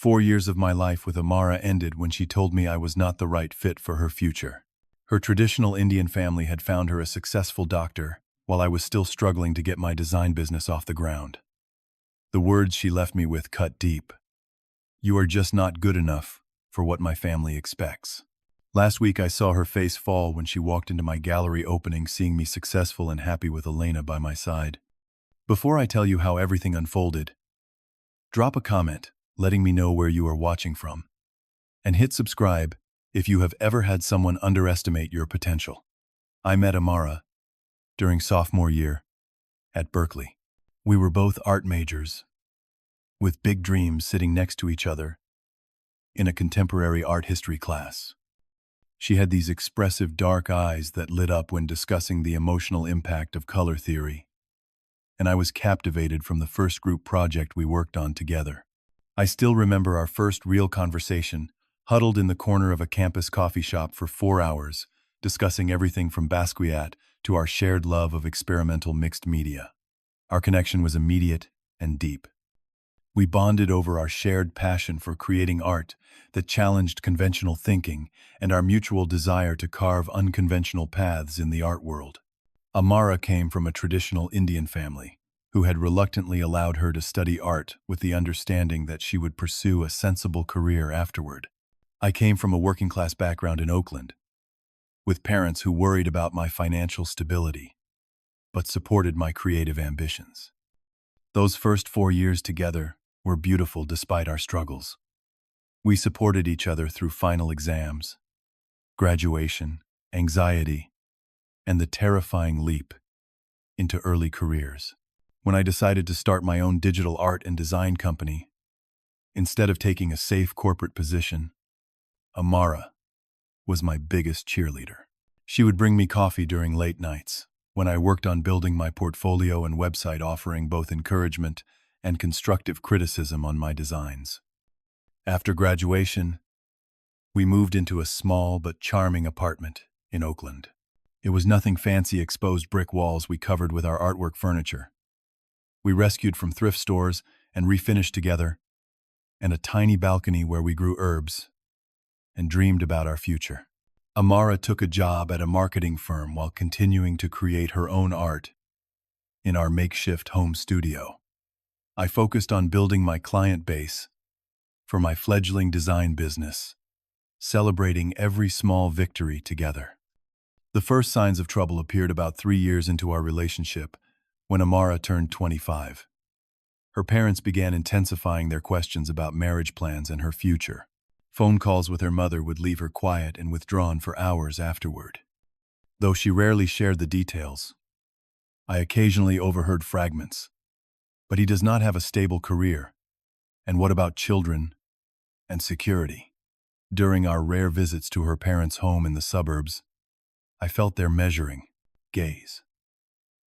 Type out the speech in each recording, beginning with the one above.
4 years of my life with Amara ended when she told me I was not the right fit for her future. Her traditional Indian family had found her a successful doctor, while I was still struggling to get my design business off the ground. The words she left me with cut deep. "You are just not good enough for what my family expects." Last week I saw her face fall when she walked into my gallery opening, seeing me successful and happy with Elena by my side. Before I tell you how everything unfolded, drop a comment letting me know where you are watching from, and hit subscribe if you have ever had someone underestimate your potential. I met Amara during sophomore year at Berkeley. We were both art majors, with big dreams, sitting next to each other in a contemporary art history class. She had these expressive dark eyes that lit up when discussing the emotional impact of color theory, and I was captivated from the first group project we worked on together. I still remember our first real conversation, huddled in the corner of a campus coffee shop for 4 hours, discussing everything from Basquiat to our shared love of experimental mixed media. Our connection was immediate and deep. We bonded over our shared passion for creating art that challenged conventional thinking and our mutual desire to carve unconventional paths in the art world. Amara came from a traditional Indian family who had reluctantly allowed her to study art with the understanding that she would pursue a sensible career afterward. I came from a working-class background in Oakland, with parents who worried about my financial stability, but supported my creative ambitions. Those first 4 years together were beautiful despite our struggles. We supported each other through final exams, graduation, anxiety, and the terrifying leap into early careers. When I decided to start my own digital art and design company, instead of taking a safe corporate position, Amara was my biggest cheerleader. She would bring me coffee during late nights, when I worked on building my portfolio and website, offering both encouragement and constructive criticism on my designs. After graduation, we moved into a small but charming apartment in Oakland. It was nothing fancy, exposed brick walls we covered with our artwork furniture. We rescued from thrift stores and refinished together, and a tiny balcony where we grew herbs and dreamed about our future. Amara took a job at a marketing firm while continuing to create her own art in our makeshift home studio. I focused on building my client base for my fledgling design business, celebrating every small victory together. The first signs of trouble appeared about 3 years into our relationship, when Amara turned 25. Her parents began intensifying their questions about marriage plans and her future. Phone calls with her mother would leave her quiet and withdrawn for hours afterward. Though she rarely shared the details, I occasionally overheard fragments. "But he does not have a stable career. And what about children and security?" During our rare visits to her parents' home in the suburbs, I felt their measuring gaze.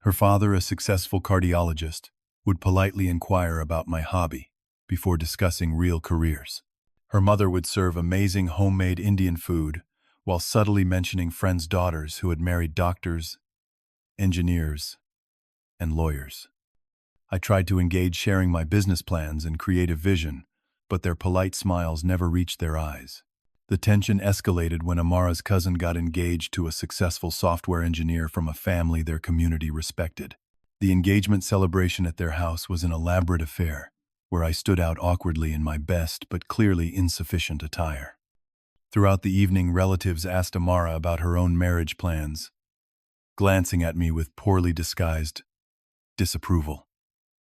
Her father, a successful cardiologist, would politely inquire about my hobby before discussing real careers. Her mother would serve amazing homemade Indian food while subtly mentioning friends' daughters who had married doctors, engineers, and lawyers. I tried to engage, sharing my business plans and creative vision, but their polite smiles never reached their eyes. The tension escalated when Amara's cousin got engaged to a successful software engineer from a family their community respected. The engagement celebration at their house was an elaborate affair, where I stood out awkwardly in my best but clearly insufficient attire. Throughout the evening, relatives asked Amara about her own marriage plans, glancing at me with poorly disguised disapproval.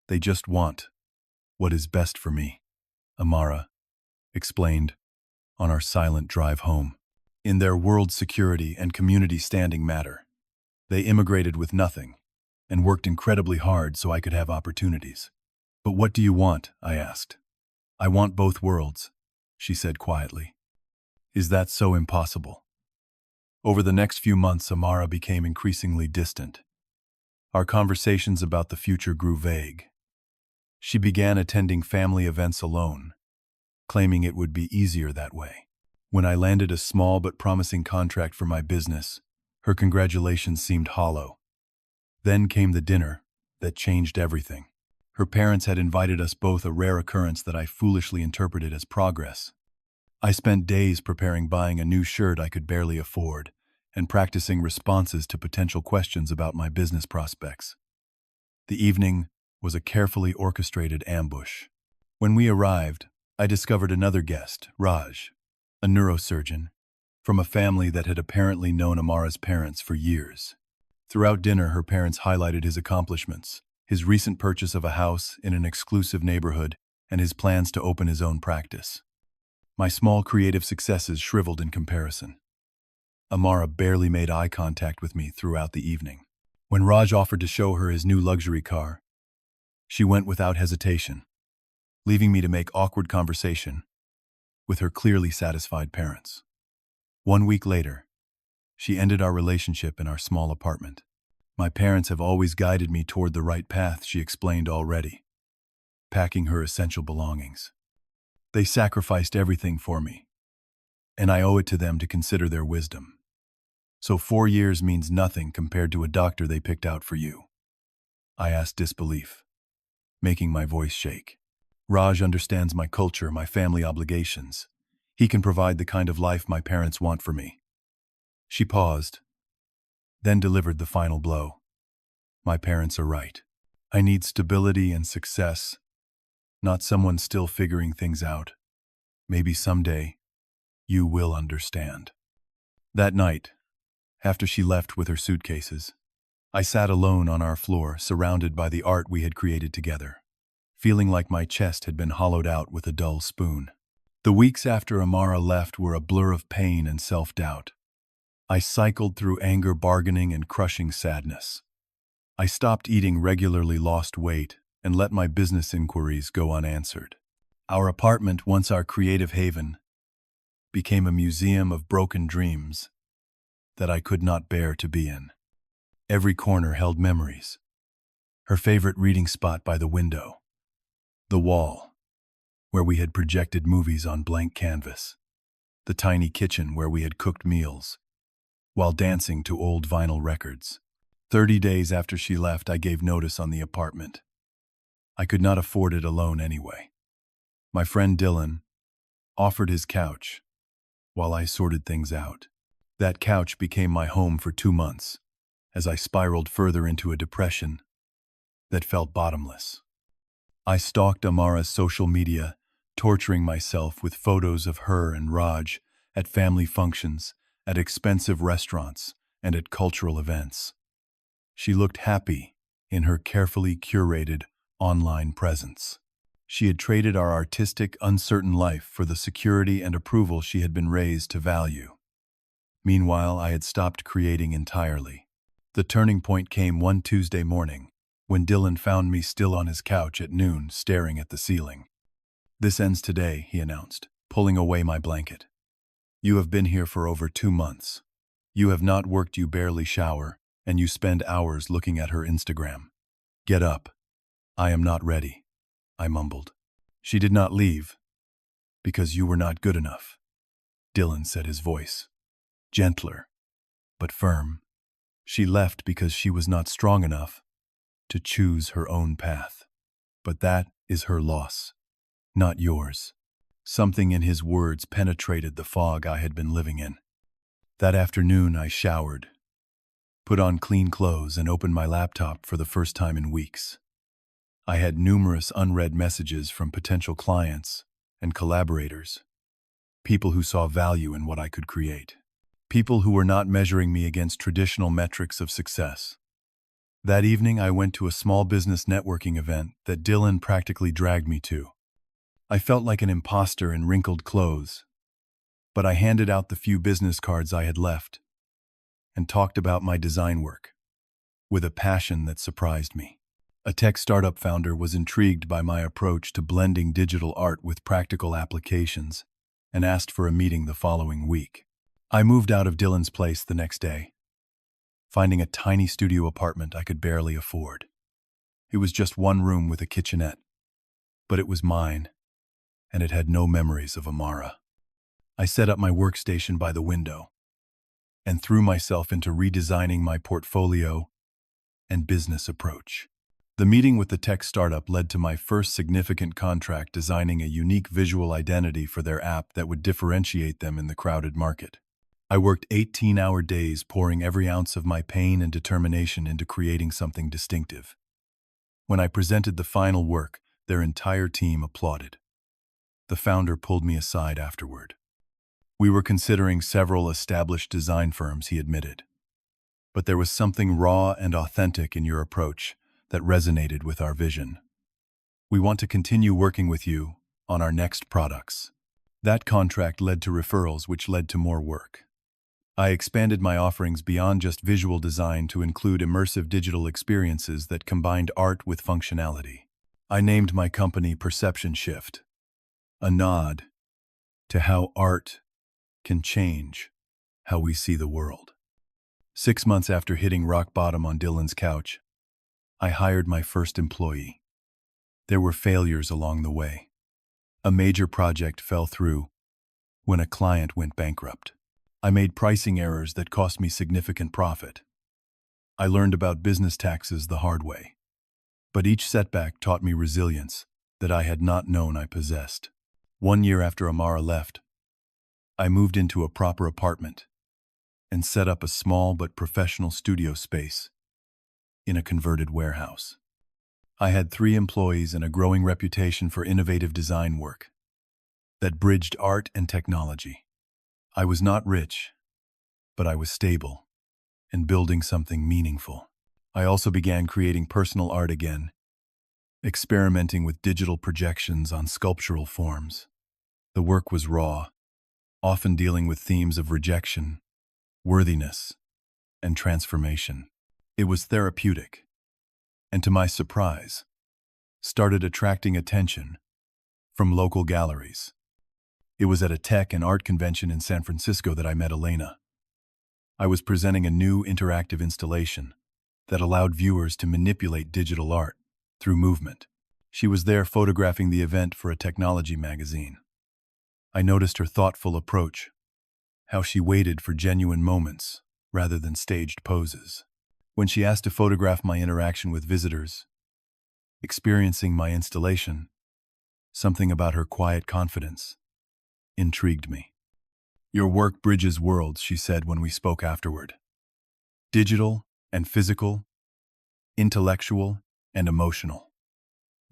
"They just want what is best for me," Amara explained on our silent drive home. In their world, security and community standing matter. They immigrated with nothing and worked incredibly hard so I could have opportunities. "But what do you want?" I asked. "I want both worlds," she said quietly. "Is that so impossible?" Over the next few months, Amara became increasingly distant. Our conversations about the future grew vague. She began attending family events alone, claiming it would be easier that way. When I landed a small but promising contract for my business, her congratulations seemed hollow. Then came the dinner that changed everything. Her parents had invited us both, a rare occurrence that I foolishly interpreted as progress. I spent days preparing, buying a new shirt I could barely afford, and practicing responses to potential questions about my business prospects. The evening was a carefully orchestrated ambush. When we arrived, I discovered another guest, Raj, a neurosurgeon, from a family that had apparently known Amara's parents for years. Throughout dinner, her parents highlighted his accomplishments, his recent purchase of a house in an exclusive neighborhood, and his plans to open his own practice. My small creative successes shriveled in comparison. Amara barely made eye contact with me throughout the evening. When Raj offered to show her his new luxury car, she went without hesitation, leaving me to make awkward conversation with her clearly satisfied parents. 1 week later, she ended our relationship in our small apartment. My parents have always guided me toward the right path, she explained already, packing her essential belongings. They sacrificed everything for me, and I owe it to them to consider their wisdom. So 4 years means nothing compared to a doctor they picked out for you? I asked, disbelief, making my voice shake. Raj understands my culture, my family obligations. He can provide the kind of life my parents want for me. She paused, then delivered the final blow. My parents are right. I need stability and success, not someone still figuring things out. Maybe someday, you will understand. That night, after she left with her suitcases, I sat alone on our floor, surrounded by the art we had created together, feeling like my chest had been hollowed out with a dull spoon. The weeks after Amara left were a blur of pain and self-doubt. I cycled through anger, bargaining, and crushing sadness. I stopped eating regularly, lost weight, and let my business inquiries go unanswered. Our apartment, once our creative haven, became a museum of broken dreams that I could not bear to be in. Every corner held memories. Her favorite reading spot by the window, the wall where we had projected movies on blank canvas, the tiny kitchen where we had cooked meals while dancing to old vinyl records. 30 days after she left, I gave notice on the apartment. I could not afford it alone anyway. My friend Dylan offered his couch while I sorted things out. That couch became my home for 2 months, as I spiraled further into a depression that felt bottomless. I stalked Amara's social media, torturing myself with photos of her and Raj at family functions, at expensive restaurants, and at cultural events. She looked happy in her carefully curated online presence. She had traded our artistic, uncertain life for the security and approval she had been raised to value. Meanwhile, I had stopped creating entirely. The turning point came one Tuesday morning, when Dylan found me still on his couch at noon, staring at the ceiling. "This ends today," he announced, pulling away my blanket. "You have been here for over 2 months. You have not worked, you barely shower, and you spend hours looking at her Instagram. Get up. I am not ready," I mumbled. "She did not leave because you were not good enough," Dylan said, his voice gentler but firm. "She left because she was not strong enough to choose her own path. But that is her loss, not yours." Something in his words penetrated the fog I had been living in. That afternoon I showered, put on clean clothes, and opened my laptop for the first time in weeks. I had numerous unread messages from potential clients and collaborators, people who saw value in what I could create, people who were not measuring me against traditional metrics of success. That evening I went to a small business networking event that Dylan practically dragged me to. I felt like an imposter in wrinkled clothes, but I handed out the few business cards I had left and talked about my design work with a passion that surprised me. A tech startup founder was intrigued by my approach to blending digital art with practical applications and asked for a meeting the following week. I moved out of Dylan's place the next day, finding a tiny studio apartment I could barely afford. It was just one room with a kitchenette, but it was mine, and it had no memories of Amara. I set up my workstation by the window and threw myself into redesigning my portfolio and business approach. The meeting with the tech startup led to my first significant contract designing a unique visual identity for their app that would differentiate them in the crowded market. I worked 18-hour days pouring every ounce of my pain and determination into creating something distinctive. When I presented the final work, their entire team applauded. The founder pulled me aside afterward. We were considering several established design firms, he admitted. But there was something raw and authentic in your approach that resonated with our vision. We want to continue working with you on our next products. That contract led to referrals, which led to more work. I expanded my offerings beyond just visual design to include immersive digital experiences that combined art with functionality. I named my company Perception Shift, a nod to how art can change how we see the world. 6 months after hitting rock bottom on Dylan's couch, I hired my first employee. There were failures along the way. A major project fell through when a client went bankrupt. I made pricing errors that cost me significant profit. I learned about business taxes the hard way. But each setback taught me resilience that I had not known I possessed. 1 year after Amara left, I moved into a proper apartment and set up a small but professional studio space in a converted warehouse. I had 3 employees and a growing reputation for innovative design work that bridged art and technology. I was not rich, but I was stable and building something meaningful. I also began creating personal art again, experimenting with digital projections on sculptural forms. The work was raw, often dealing with themes of rejection, worthiness, and transformation. It was therapeutic, and to my surprise, started attracting attention from local galleries. It was at a tech and art convention in San Francisco that I met Elena. I was presenting a new interactive installation that allowed viewers to manipulate digital art through movement. She was there photographing the event for a technology magazine. I noticed her thoughtful approach, how she waited for genuine moments rather than staged poses. When she asked to photograph my interaction with visitors, experiencing my installation, something about her quiet confidence intrigued me. Your work bridges worlds, she said when we spoke afterward. Digital and physical, intellectual and emotional.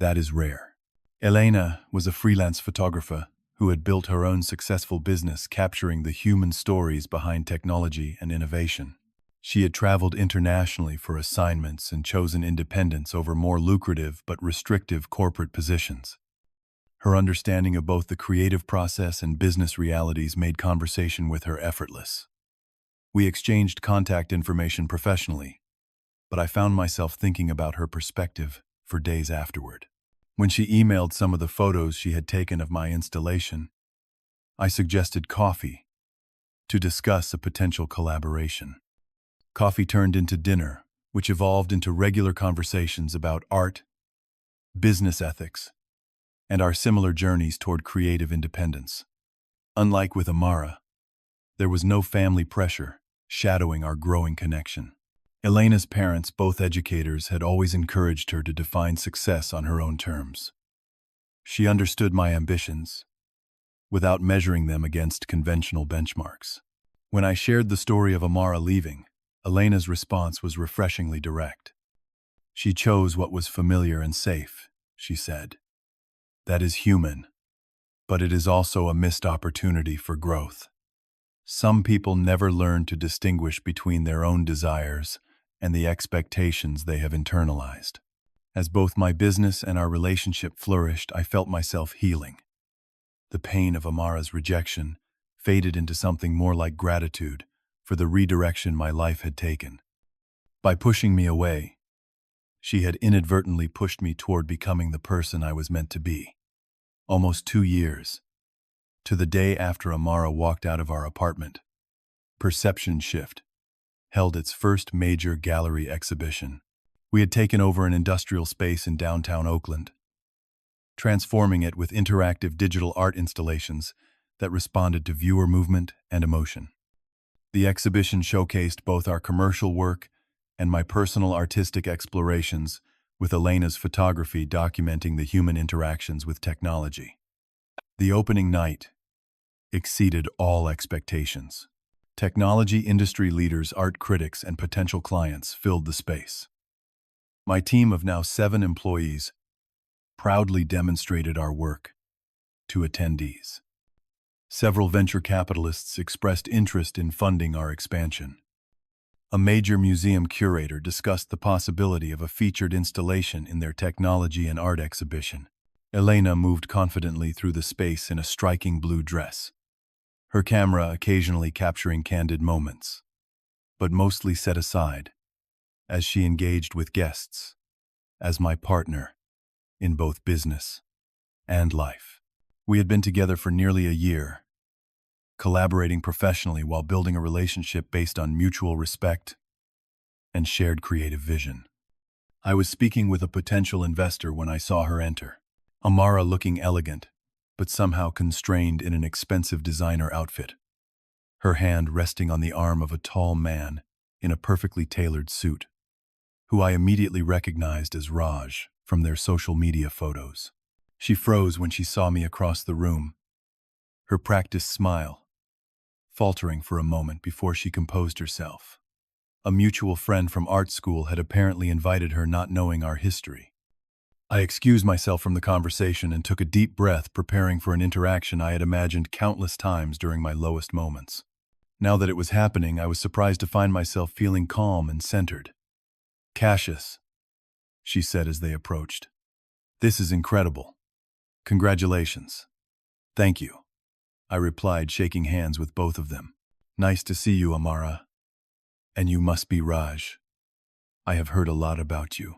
That is rare. Elena was a freelance photographer who had built her own successful business capturing the human stories behind technology and innovation. She had traveled internationally for assignments and chosen independence over more lucrative but restrictive corporate positions. Her understanding of both the creative process and business realities made conversation with her effortless. We exchanged contact information professionally, but I found myself thinking about her perspective for days afterward. When she emailed some of the photos she had taken of my installation, I suggested coffee to discuss a potential collaboration. Coffee turned into dinner, which evolved into regular conversations about art, business ethics, and our similar journeys toward creative independence. Unlike with Amara, there was no family pressure shadowing our growing connection. Elena's parents, both educators, had always encouraged her to define success on her own terms. She understood my ambitions without measuring them against conventional benchmarks. When I shared the story of Amara leaving, Elena's response was refreshingly direct. She chose what was familiar and safe, she said. That is human, but it is also a missed opportunity for growth. Some people never learn to distinguish between their own desires and the expectations they have internalized. As both my business and our relationship flourished, I felt myself healing. The pain of Amara's rejection faded into something more like gratitude for the redirection my life had taken. By pushing me away, she had inadvertently pushed me toward becoming the person I was meant to be. Almost 2 years, to the day after Amara walked out of our apartment, Perception Shift held its first major gallery exhibition. We had taken over an industrial space in downtown Oakland, transforming it with interactive digital art installations that responded to viewer movement and emotion. The exhibition showcased both our commercial work and my personal artistic explorations with Elena's photography documenting the human interactions with technology. The opening night exceeded all expectations. Technology industry leaders, art critics, and potential clients filled the space. My team of now 7 employees proudly demonstrated our work to attendees. Several venture capitalists expressed interest in funding our expansion. A major museum curator discussed the possibility of a featured installation in their technology and art exhibition. Elena moved confidently through the space in a striking blue dress, her camera occasionally capturing candid moments, but mostly set aside as she engaged with guests as my partner in both business and life. We had been together for nearly a year, collaborating professionally while building a relationship based on mutual respect and shared creative vision. I was speaking with a potential investor when I saw her enter, Amara looking elegant, but somehow constrained in an expensive designer outfit, her hand resting on the arm of a tall man in a perfectly tailored suit, who I immediately recognized as Raj from their social media photos. She froze when she saw me across the room, her practiced smile faltering for a moment before she composed herself. A mutual friend from art school had apparently invited her, not knowing our history. I excused myself from the conversation and took a deep breath, preparing for an interaction I had imagined countless times during my lowest moments. Now that it was happening, I was surprised to find myself feeling calm and centered. "Cassius," she said as they approached. "This is incredible. Congratulations." "Thank you," I replied, shaking hands with both of them. "Nice to see you, Amara. And you must be Raj. I have heard a lot about you."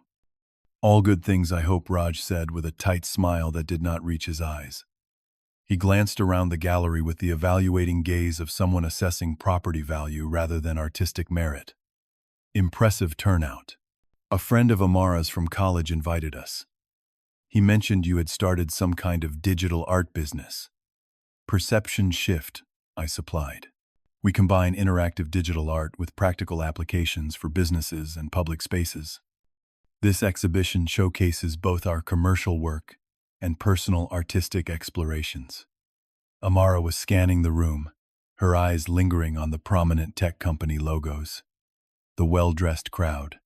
"All good things, I hope," Raj said with a tight smile that did not reach his eyes. He glanced around the gallery with the evaluating gaze of someone assessing property value rather than artistic merit. "Impressive turnout. A friend of Amara's from college invited us. He mentioned you had started some kind of digital art business." "Perception shift," I supplied. "We combine interactive digital art with practical applications for businesses and public spaces. This exhibition showcases both our commercial work and personal artistic explorations." Amara was scanning the room, her eyes lingering on the prominent tech company logos, the well-dressed crowd,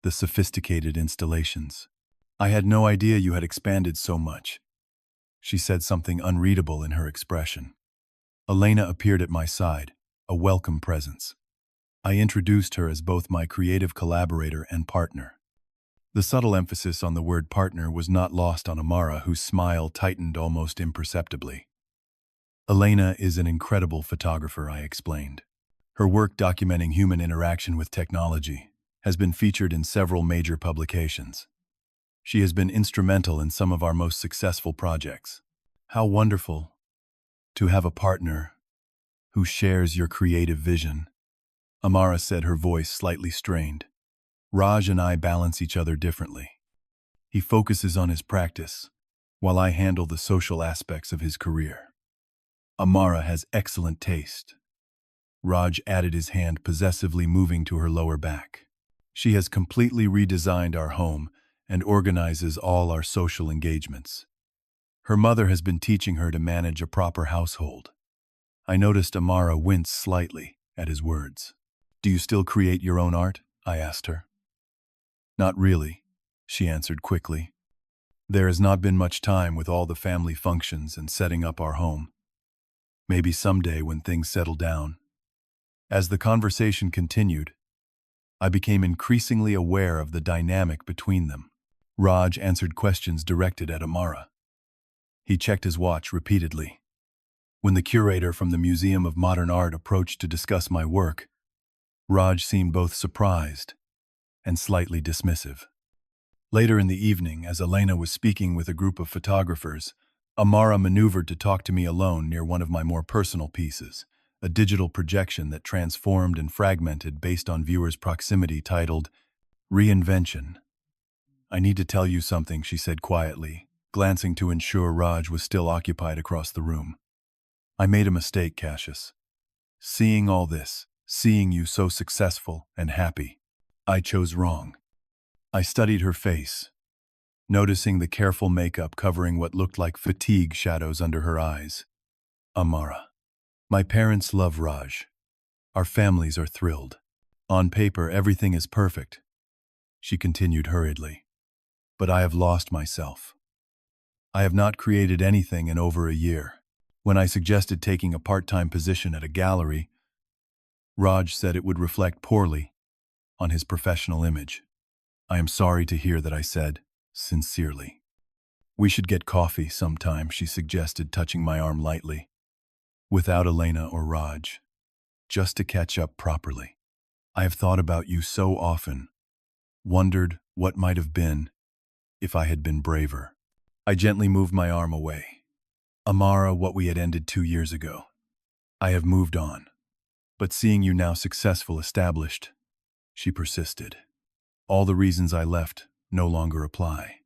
the sophisticated installations. "I had no idea you had expanded so much." She said, something unreadable in her expression. Elena appeared at my side, a welcome presence. I introduced her as both my creative collaborator and partner. The subtle emphasis on the word partner was not lost on Amara, whose smile tightened almost imperceptibly. "Elena is an incredible photographer," I explained. "Her work documenting human interaction with technology has been featured in several major publications. She has been instrumental in some of our most successful projects." "How wonderful to have a partner who shares your creative vision," Amara said, her voice slightly strained. "Raj and I balance each other differently. He focuses on his practice, while I handle the social aspects of his career. Amara has excellent taste." Raj added, his hand possessively moving to her lower back. "She has completely redesigned our home and organizes all our social engagements. Her mother has been teaching her to manage a proper household." I noticed Amara wince slightly at his words. "Do you still create your own art?" I asked her. "Not really," she answered quickly. "There has not been much time with all the family functions and setting up our home. Maybe someday when things settle down." As the conversation continued, I became increasingly aware of the dynamic between them. Raj answered questions directed at Amara. He checked his watch repeatedly. When the curator from the Museum of Modern Art approached to discuss my work, Raj seemed both surprised and slightly dismissive. Later in the evening, as Elena was speaking with a group of photographers, Amara maneuvered to talk to me alone near one of my more personal pieces, a digital projection that transformed and fragmented based on viewers' proximity, titled Reinvention. "I need to tell you something," she said quietly, glancing to ensure Raj was still occupied across the room. "I made a mistake, Cassius. Seeing all this, seeing you so successful and happy, I chose wrong. I studied her face, noticing the careful makeup covering what looked like fatigue shadows under her eyes. Amara. My parents love Raj. Our families are thrilled. On paper, everything is perfect, she continued hurriedly. But I have lost myself. I have not created anything in over a year. When I suggested taking a part-time position at a gallery, Raj said it would reflect poorly on his professional image. I am sorry to hear that, I said, sincerely. We should get coffee sometime, she suggested, touching my arm lightly. Without Elena or Raj, just to catch up properly. I have thought about you so often, wondered what might have been if I had been braver. I gently moved my arm away. Amara, what we had ended 2 years ago. I have moved on. But seeing you now successful, established, she persisted. All the reasons I left no longer apply.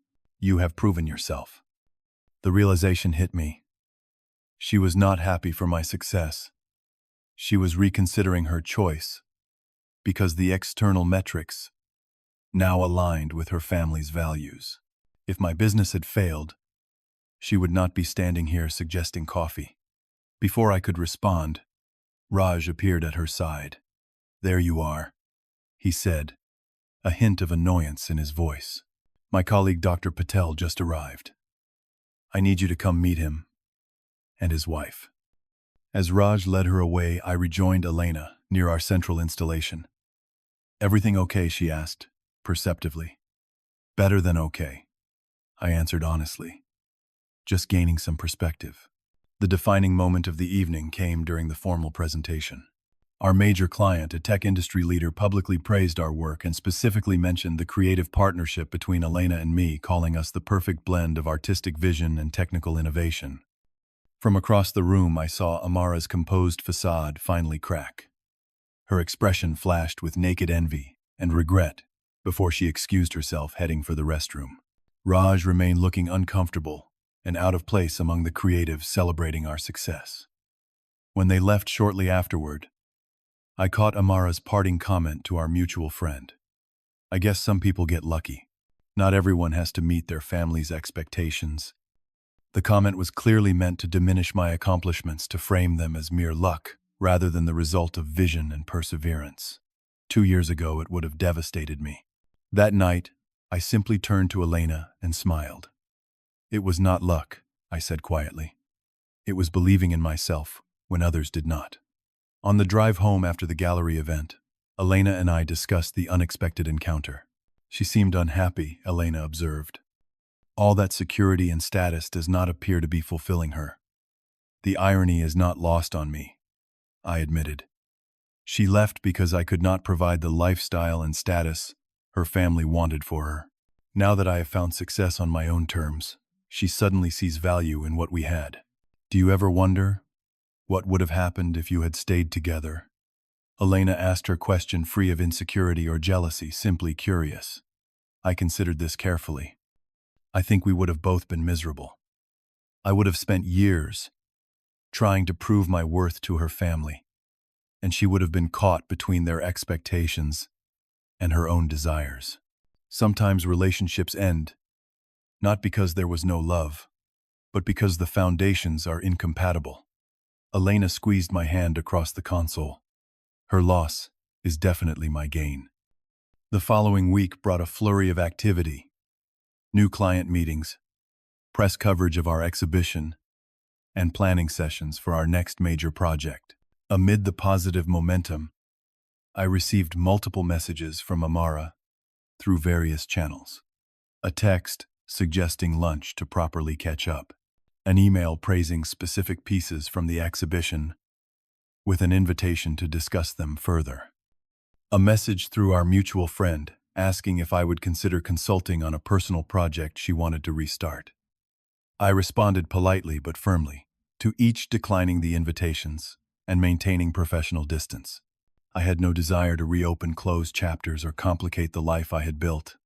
You have proven yourself. The realization hit me. She was not happy for my success. She was reconsidering her choice because the external metrics now aligned with her family's values. If my business had failed, she would not be standing here suggesting coffee. Before I could respond, Raj appeared at her side. There you are, he said, a hint of annoyance in his voice. My colleague Dr. Patel just arrived. I need you to come meet him and his wife. As Raj led her away, I rejoined Elena near our central installation. Everything okay, she asked, perceptively. Better than okay, I answered honestly. Just gaining some perspective. The defining moment of the evening came during the formal presentation. Our major client, a tech industry leader, publicly praised our work and specifically mentioned the creative partnership between Elena and me, calling us the perfect blend of artistic vision and technical innovation. From across the room, I saw Amara's composed facade finally crack. Her expression flashed with naked envy and regret before she excused herself, heading for the restroom. Raj remained looking uncomfortable and out of place among the creatives celebrating our success. When they left shortly afterward, I caught Amara's parting comment to our mutual friend. I guess some people get lucky. Not everyone has to meet their family's expectations. The comment was clearly meant to diminish my accomplishments, to frame them as mere luck, rather than the result of vision and perseverance. 2 years ago, it would have devastated me. That night, I simply turned to Elena and smiled. It was not luck, I said quietly. It was believing in myself when others did not. On the drive home after the gallery event, Elena and I discussed the unexpected encounter. She seemed unhappy, Elena observed. All that security and status does not appear to be fulfilling her. The irony is not lost on me, I admitted. She left because I could not provide the lifestyle and status her family wanted for her. Now that I have found success on my own terms, she suddenly sees value in what we had. Do you ever wonder what would have happened if you had stayed together? Elena asked her question free of insecurity or jealousy, simply curious. I considered this carefully. I think we would have both been miserable. I would have spent years trying to prove my worth to her family, and she would have been caught between their expectations and her own desires. Sometimes relationships end, not because there was no love, but because the foundations are incompatible. Elena squeezed my hand across the console. Her loss is definitely my gain. The following week brought a flurry of activity. New client meetings, press coverage of our exhibition, and planning sessions for our next major project. Amid the positive momentum, I received multiple messages from Amara through various channels. A text suggesting lunch to properly catch up. An email praising specific pieces from the exhibition with an invitation to discuss them further. A message through our mutual friend asking if I would consider consulting on a personal project she wanted to restart. I responded politely but firmly, to each declining the invitations and maintaining professional distance. I had no desire to reopen closed chapters or complicate the life I had built.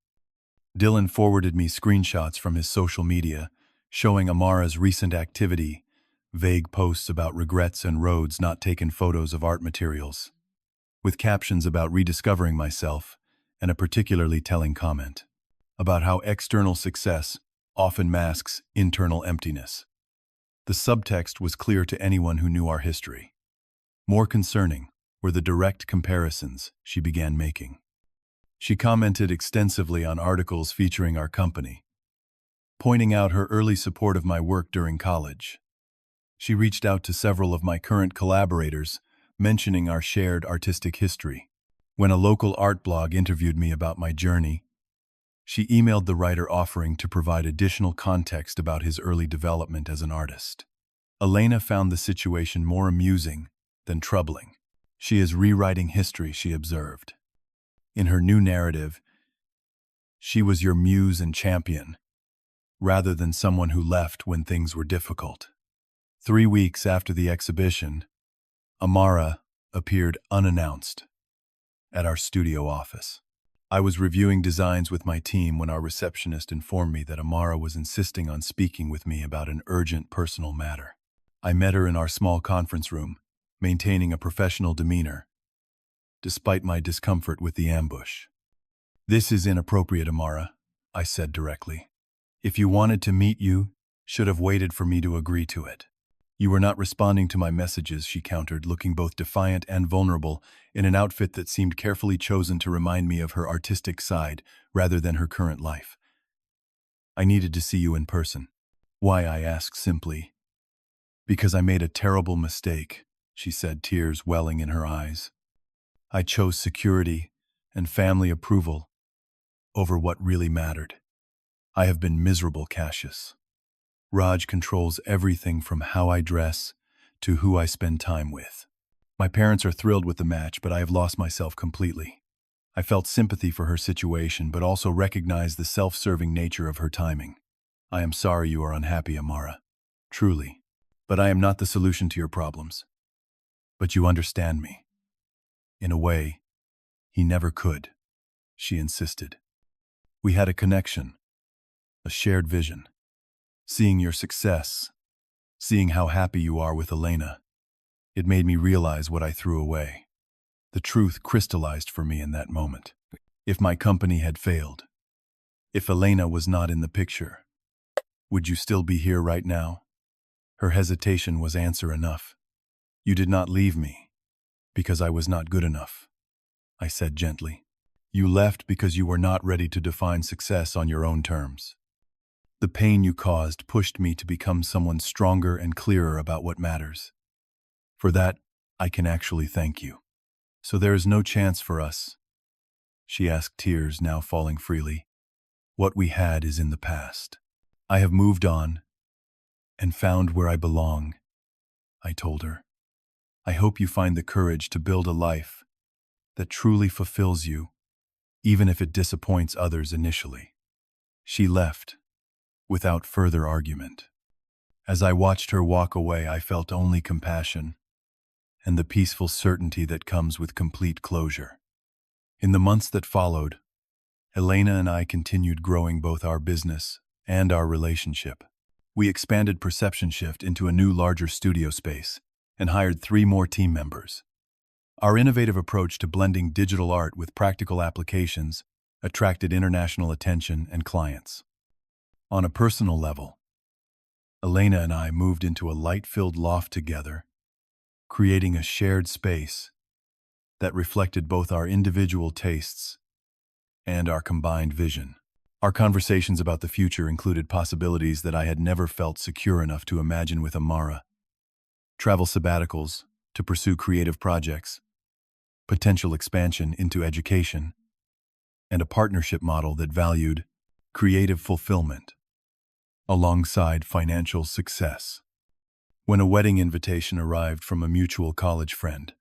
Dylan forwarded me screenshots from his social media showing Amara's recent activity, vague posts about regrets and roads not taken, photos of art materials, with captions about rediscovering myself and a particularly telling comment. about how external success often masks internal emptiness. The subtext was clear to anyone who knew our history. More concerning were the direct comparisons she began making. She commented extensively on articles featuring our company, pointing out her early support of my work during college. She reached out to several of my current collaborators, mentioning our shared artistic history. When a local art blog interviewed me about my journey, she emailed the writer offering to provide additional context about his early development as an artist. Elena found the situation more amusing than troubling. She is rewriting history, she observed. In her new narrative, she was your muse and champion, rather than someone who left when things were difficult. 3 weeks after the exhibition, Amara appeared unannounced at our studio office. I was reviewing designs with my team when our receptionist informed me that Amara was insisting on speaking with me about an urgent personal matter. I met her in our small conference room, maintaining a professional demeanor, despite my discomfort with the ambush. "This is inappropriate, Amara," I said directly. "If you wanted to meet, you should have waited for me to agree to it." "You were not responding to my messages," she countered, looking both defiant and vulnerable in an outfit that seemed carefully chosen to remind me of her artistic side rather than her current life. "I needed to see you in person." "Why?" I asked simply. "Because I made a terrible mistake," she said, tears welling in her eyes. "I chose security and family approval over what really mattered. I have been miserable, Cassius. Raj controls everything from how I dress to who I spend time with. My parents are thrilled with the match, but I have lost myself completely." I felt sympathy for her situation, but also recognized the self-serving nature of her timing. "I am sorry you are unhappy, Amara. Truly. But I am not the solution to your problems. But you understand me." "In a way, he never could," she insisted. "We had a connection, a shared vision. Seeing your success, seeing how happy you are with Elena, it made me realize what I threw away. The truth crystallized for me in that moment. If my company had failed, if Elena was not in the picture, would you still be here right now?" Her hesitation was answer enough. "You did not leave me because I was not good enough," I said gently. "You left because you were not ready to define success on your own terms. The pain you caused pushed me to become someone stronger and clearer about what matters. For that, I can actually thank you." "So there is no chance for us?" she asked, tears now falling freely. "What we had is in the past. I have moved on and found where I belong," I told her. "I hope you find the courage to build a life that truly fulfills you, even if it disappoints others initially." She left, without further argument. As I watched her walk away, I felt only compassion and the peaceful certainty that comes with complete closure. In the months that followed, Elena and I continued growing both our business and our relationship. We expanded Perception Shift into a new, larger studio space and hired 3 more team members. Our innovative approach to blending digital art with practical applications attracted international attention and clients. On a personal level, Elena and I moved into a light-filled loft together, creating a shared space that reflected both our individual tastes and our combined vision. Our conversations about the future included possibilities that I had never felt secure enough to imagine with Amara: travel sabbaticals to pursue creative projects, potential expansion into education, and a partnership model that valued creative fulfillment alongside financial success. When a wedding invitation arrived from a mutual college friend,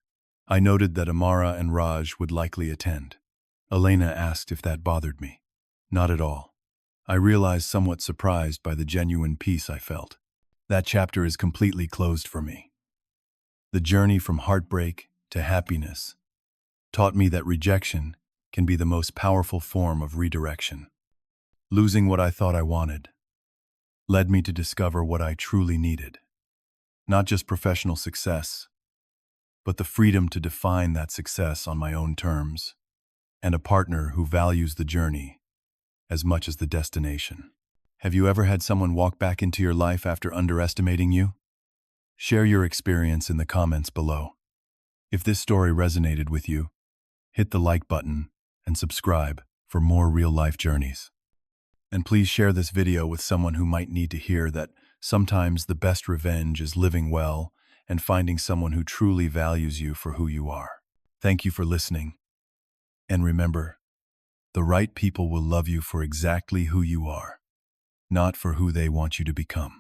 I noted that Amara and Raj would likely attend. Elena asked if that bothered me. Not at all. I realized, somewhat surprised by the genuine peace I felt. That chapter is completely closed for me. The journey from heartbreak to happiness taught me that rejection can be the most powerful form of redirection. Losing what I thought I wanted led me to discover what I truly needed. Not just professional success, but the freedom to define that success on my own terms, and a partner who values the journey as much as the destination. Have you ever had someone walk back into your life after underestimating you? Share your experience in the comments below. If this story resonated with you, hit the like button and subscribe for more real-life journeys. And please share this video with someone who might need to hear that sometimes the best revenge is living well and finding someone who truly values you for who you are. Thank you for listening. And remember, the right people will love you for exactly who you are, not for who they want you to become.